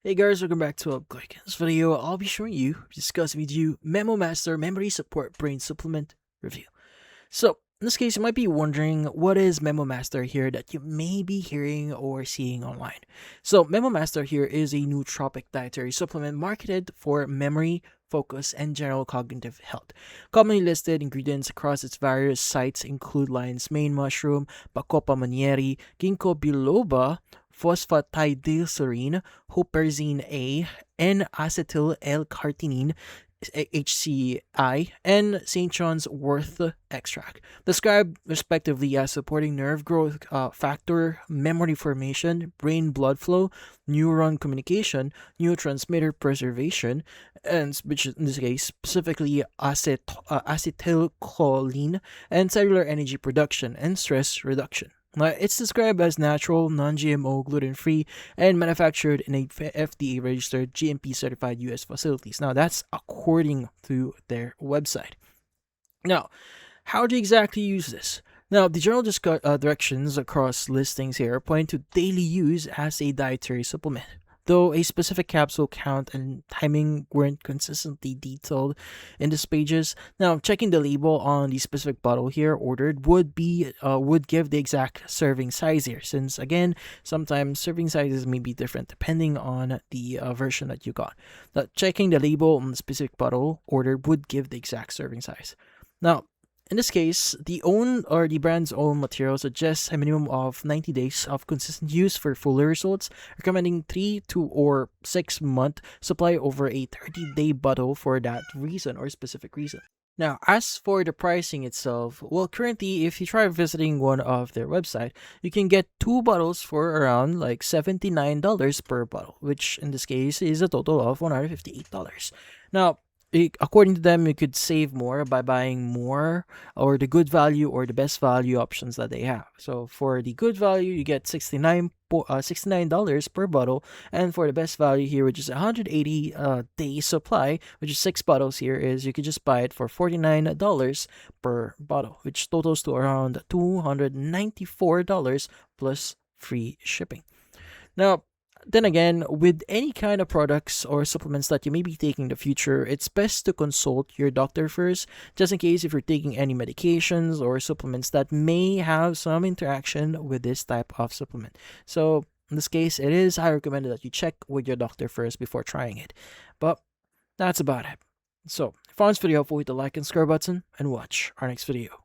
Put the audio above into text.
Hey guys, welcome back to Upclick. In this video, I'll be showing you, discussing with you, MemoMaster Memory Support Brain Supplement Review. So, in this case, you might be wondering what is MemoMaster here that you may be hearing or seeing online. So, MemoMaster here is a nootropic dietary supplement marketed for memory, focus, and general cognitive health. Commonly listed ingredients across its various sites include lion's mane mushroom, Bacopa manieri, ginkgo biloba, phosphatidylserine, huperzine A, N-acetyl L-carnitine, HCI, and St. John's wort extract, described respectively as supporting nerve growth factor, memory formation, brain blood flow, neuron communication, neurotransmitter preservation, and which in this case specifically acetylcholine, and cellular energy production and stress reduction. It's described as natural, non-GMO, gluten-free, and manufactured in a FDA-registered, GMP-certified U.S. facilities. Now, that's according to their website. Now, how do you exactly use this? Now, the general directions across listings here point to daily use as a dietary supplement, though a specific capsule count and timing weren't consistently detailed in these pages. Now, checking the label on the specific bottle here ordered would give the exact serving size here, since again, sometimes serving sizes may be different depending on the version that you got. Now, checking the label on the specific bottle ordered would give the exact serving size. Now, in this case, the brand's own material suggests a minimum of 90 days of consistent use for fuller results, recommending 3 to 6 month supply over a 30-day bottle for that reason or specific reason. Now, as for the pricing itself, well, currently, if you try visiting one of their website, you can get 2 bottles for around like $79 per bottle, which in this case is a total of $158. Now, according to them, you could save more by buying more or the good value or the best value options that they have. So for the good value, you get $69 per bottle, and for the best value here, which is 180 day supply, which is 6 bottles here, is you could just buy it for $49 per bottle, which totals to around $294 plus free shipping. Now, then again, with any kind of products or supplements that you may be taking in the future, it's best to consult your doctor first, just in case if you're taking any medications or supplements that may have some interaction with this type of supplement. So in this case, it is highly recommended that you check with your doctor first before trying it. But that's about it. So if you found this video helpful, hit the like and subscribe button and watch our next video.